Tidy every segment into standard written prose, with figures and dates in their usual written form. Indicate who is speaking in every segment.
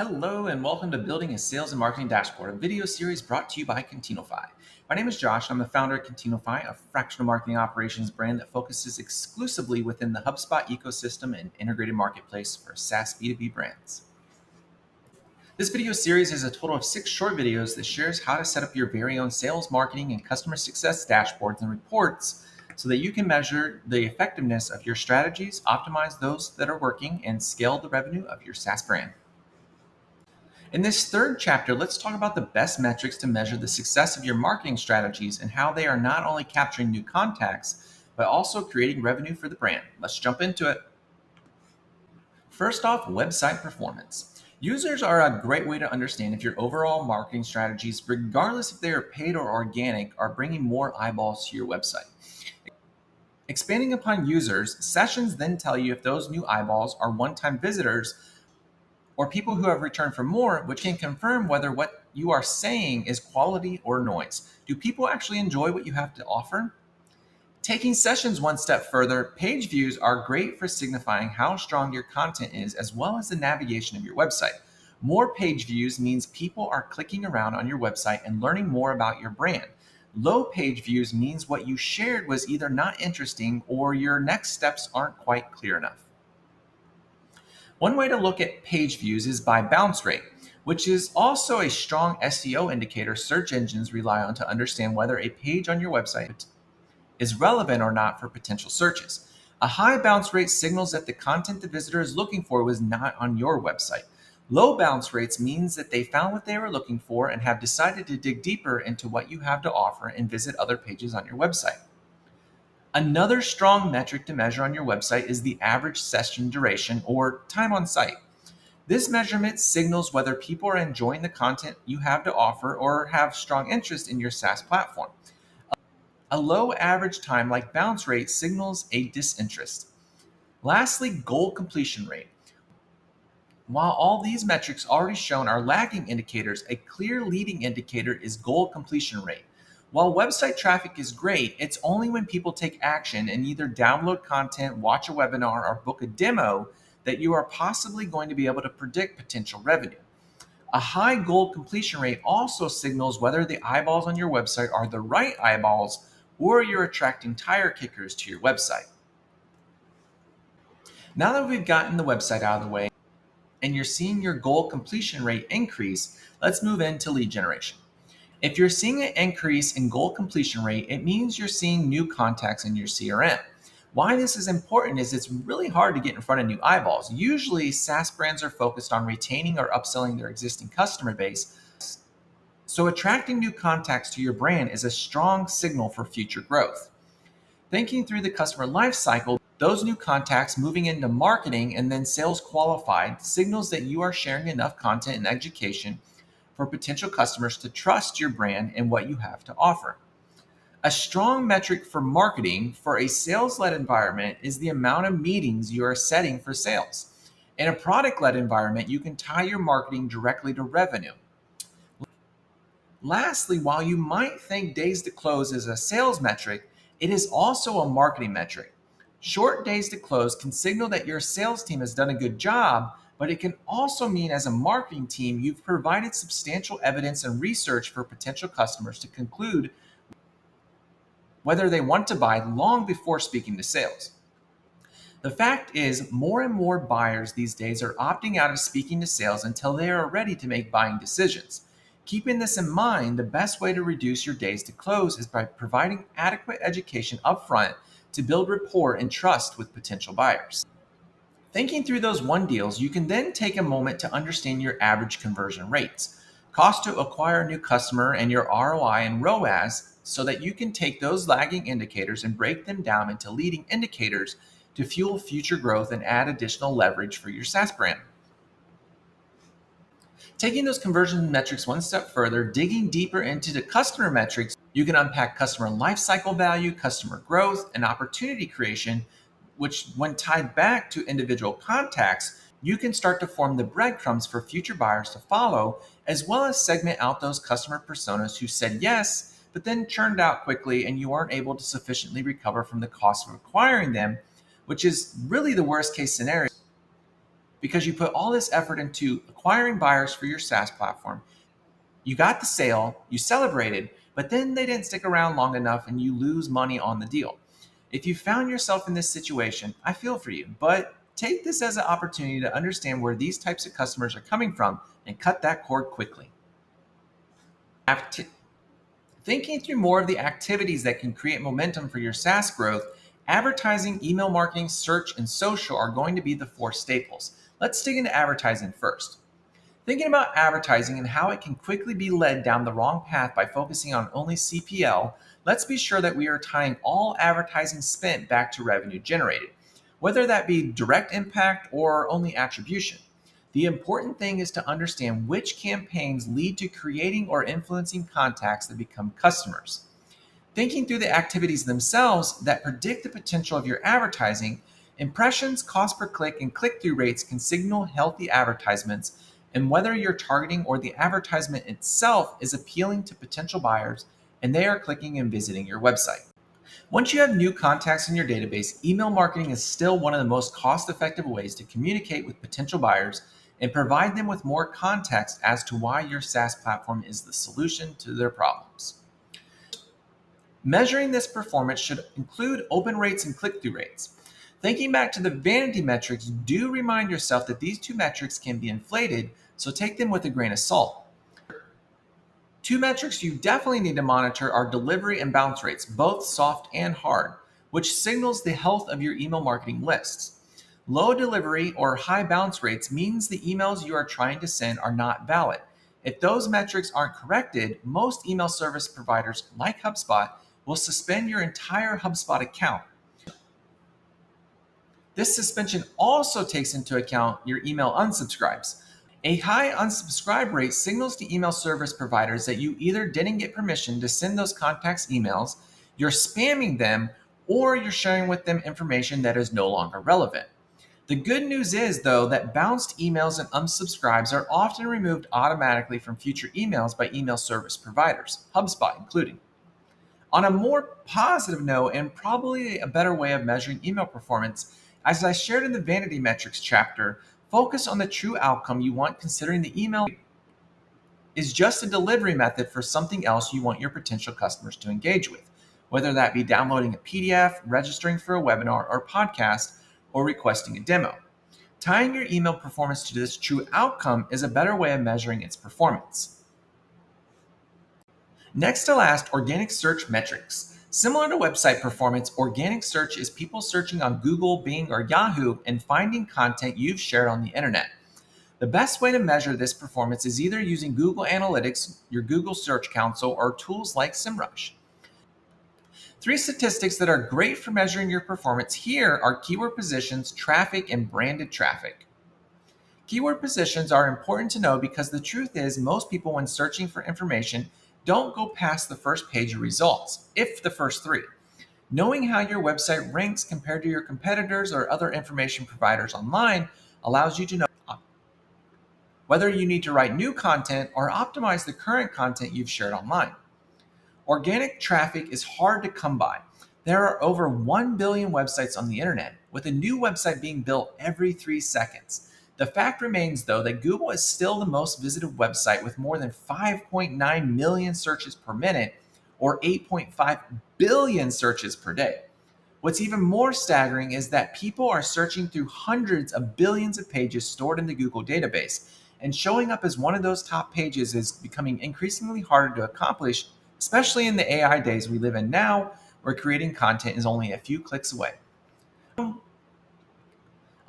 Speaker 1: Hello and welcome to Building a Sales and Marketing Dashboard, a video series brought to you by Continuify. My name is Josh. I'm the founder of Continuify, a fractional marketing operations brand that focuses exclusively within the HubSpot ecosystem and integrated marketplace for SaaS B2B brands. This video series is a total of 6 short videos that shares how to set up your very own sales, marketing, and customer success dashboards and reports so that you can measure the effectiveness of your strategies, optimize those that are working, and scale the revenue of your SaaS brand. In this third chapter, let's talk about the best metrics to measure the success of your marketing strategies and how they are not only capturing new contacts, but also creating revenue for the brand. Let's jump into it. First off, website performance. Users are a great way to understand if your overall marketing strategies, regardless if they are paid or organic, are bringing more eyeballs to your website. Expanding upon users, sessions then tell you if those new eyeballs are one-time visitors or people who have returned for more, which can confirm whether what you are saying is quality or noise. Do people actually enjoy what you have to offer? Taking sessions one step further, page views are great for signifying how strong your content is, as well as the navigation of your website. More page views means people are clicking around on your website and learning more about your brand. Low page views means what you shared was either not interesting or your next steps aren't quite clear enough. One way to look at page views is by bounce rate, which is also a strong SEO indicator search engines rely on to understand whether a page on your website is relevant or not for potential searches. A high bounce rate signals that the content the visitor is looking for was not on your website. Low bounce rates means that they found what they were looking for and have decided to dig deeper into what you have to offer and visit other pages on your website. Another strong metric to measure on your website is the average session duration or time on site. This measurement signals whether people are enjoying the content you have to offer or have strong interest in your SaaS platform. A low average time like bounce rate signals a disinterest. Lastly, goal completion rate. While all these metrics already shown are lagging indicators, a clear leading indicator is goal completion rate. While website traffic is great, it's only when people take action and either download content, watch a webinar, or book a demo that you are possibly going to be able to predict potential revenue. A high goal completion rate also signals whether the eyeballs on your website are the right eyeballs or you're attracting tire kickers to your website. Now that we've gotten the website out of the way and you're seeing your goal completion rate increase, let's move into lead generation. If you're seeing an increase in goal completion rate, it means you're seeing new contacts in your CRM. Why this is important is it's really hard to get in front of new eyeballs. Usually, SaaS brands are focused on retaining or upselling their existing customer base. So attracting new contacts to your brand is a strong signal for future growth. Thinking through the customer life cycle, those new contacts moving into marketing and then sales qualified signals that you are sharing enough content and education for potential customers to trust your brand and what you have to offer. A strong metric for marketing for a sales-led environment is the amount of meetings you are setting for sales. In a product-led environment, you can tie your marketing directly to revenue. Lastly, while you might think days to close is a sales metric, it is also a marketing metric. Short days to close can signal that your sales team has done a good job, but it can also mean as a marketing team, you've provided substantial evidence and research for potential customers to conclude whether they want to buy long before speaking to sales. The fact is, more and more buyers these days are opting out of speaking to sales until they are ready to make buying decisions. Keeping this in mind, the best way to reduce your days to close is by providing adequate education upfront to build rapport and trust with potential buyers. Thinking through those won deals, you can then take a moment to understand your average conversion rates, cost to acquire a new customer, and your ROI and ROAS so that you can take those lagging indicators and break them down into leading indicators to fuel future growth and add additional leverage for your SaaS brand. Taking those conversion metrics one step further, digging deeper into the customer metrics, you can unpack customer lifecycle value, customer growth, and opportunity creation, which when tied back to individual contacts, you can start to form the breadcrumbs for future buyers to follow, as well as segment out those customer personas who said yes, but then churned out quickly and you aren't able to sufficiently recover from the cost of acquiring them, which is really the worst case scenario. because you put all this effort into acquiring buyers for your SaaS platform. You got the sale, you celebrated, but then they didn't stick around long enough and you lose money on the deal. If you found yourself in this situation, I feel for you, but take this as an opportunity to understand where these types of customers are coming from and cut that cord quickly. Thinking through more of the activities that can create momentum for your SaaS growth, advertising, email marketing, search, and social are going to be the four staples. Let's dig into advertising first. Thinking about advertising and how it can quickly be led down the wrong path by focusing on only CPL, let's be sure that we are tying all advertising spent back to revenue generated, whether that be direct impact or only attribution. The important thing is to understand which campaigns lead to creating or influencing contacts that become customers. Thinking through the activities themselves that predict the potential of your advertising, impressions, cost per click, and click-through rates can signal healthy advertisements and whether you're targeting or the advertisement itself is appealing to potential buyers and they are clicking and visiting your website. Once you have new contacts in your database, email marketing is still one of the most cost-effective ways to communicate with potential buyers and provide them with more context as to why your SaaS platform is the solution to their problems. Measuring this performance should include open rates and click-through rates. Thinking back to the vanity metrics, do remind yourself that these two metrics can be inflated, so take them with a grain of salt. Two metrics you definitely need to monitor are delivery and bounce rates, both soft and hard, which signals the health of your email marketing lists. Low delivery or high bounce rates means the emails you are trying to send are not valid. If those metrics aren't corrected, most email service providers like HubSpot will suspend your entire HubSpot account. This suspension also takes into account your email unsubscribes. A high unsubscribe rate signals to email service providers that you either didn't get permission to send those contacts emails, you're spamming them, or you're sharing with them information that is no longer relevant. The good news is, though, that bounced emails and unsubscribes are often removed automatically from future emails by email service providers, HubSpot including. On a more positive note, and probably a better way of measuring email performance, as I shared in the Vanity Metrics chapter, focus on the true outcome you want, considering the email is just a delivery method for something else you want your potential customers to engage with, whether that be downloading a PDF, registering for a webinar or podcast, or requesting a demo. Tying your email performance to this true outcome is a better way of measuring its performance. Next to last, organic search metrics. Similar to website performance, organic search is people searching on Google, Bing, or Yahoo and finding content you've shared on the internet. The best way to measure this performance is either using Google Analytics, your Google Search Console, or tools like SEMrush. Three statistics that are great for measuring your performance here are keyword positions, traffic, and branded traffic. Keyword positions are important to know because the truth is most people, when searching for information, don't go past the first page of results, if the first three. Knowing how your website ranks compared to your competitors or other information providers online allows you to know whether you need to write new content or optimize the current content you've shared online. Organic traffic is hard to come by. There are over 1 billion websites on the internet, with a new website being built every 3 seconds. The fact remains, though, that Google is still the most visited website with more than 5.9 million searches per minute or 8.5 billion searches per day. What's even more staggering is that people are searching through hundreds of billions of pages stored in the Google database, and showing up as one of those top pages is becoming increasingly harder to accomplish, especially in the AI days we live in now, where creating content is only a few clicks away.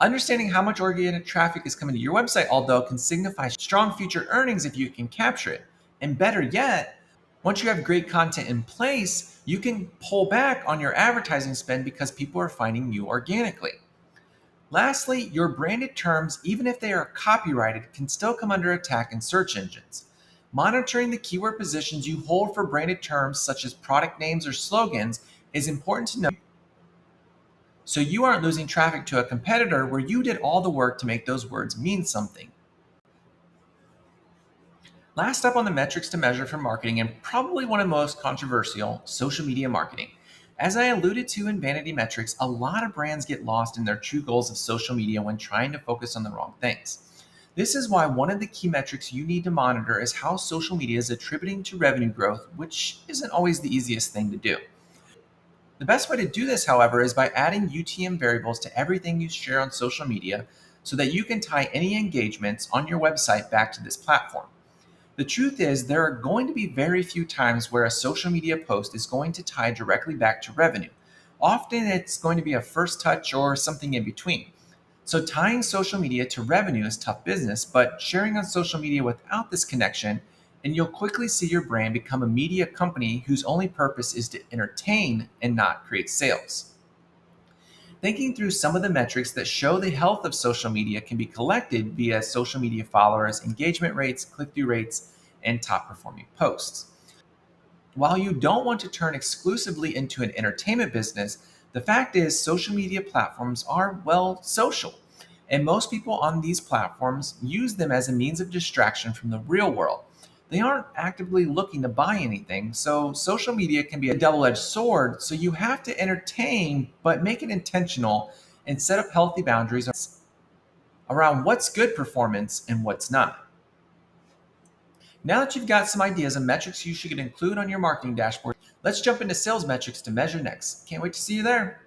Speaker 1: Understanding how much organic traffic is coming to your website, although, can signify strong future earnings if you can capture it. And better yet, once you have great content in place, you can pull back on your advertising spend because people are finding you organically. Lastly, your branded terms, even if they are copyrighted, can still come under attack in search engines. Monitoring the keyword positions you hold for branded terms such as product names or slogans is important to know, so you aren't losing traffic to a competitor where you did all the work to make those words mean something. Last up on the metrics to measure for marketing, and probably one of the most controversial, social media marketing. As I alluded to in Vanity Metrics, a lot of brands get lost in their true goals of social media when trying to focus on the wrong things. This is why one of the key metrics you need to monitor is how social media is attributing to revenue growth, which isn't always the easiest thing to do. The best way to do this, however, is by adding UTM variables to everything you share on social media so that you can tie any engagements on your website back to this platform. The truth is, there are going to be very few times where a social media post is going to tie directly back to revenue. Often it's going to be a first touch or something in between. So, tying social media to revenue is tough business, but sharing on social media without this connection, and you'll quickly see your brand become a media company whose only purpose is to entertain and not create sales. Thinking through some of the metrics that show the health of social media can be collected via social media followers, engagement rates, click through rates, and top performing posts. While you don't want to turn exclusively into an entertainment business, the fact is social media platforms are, well, social. And most people on these platforms use them as a means of distraction from the real world. They aren't actively looking to buy anything, so social media can be a double edged sword. So you have to entertain, but make it intentional and set up healthy boundaries around what's good performance and what's not. Now that you've got some ideas of metrics you should include on your marketing dashboard, let's jump into sales metrics to measure next. Can't wait to see you there.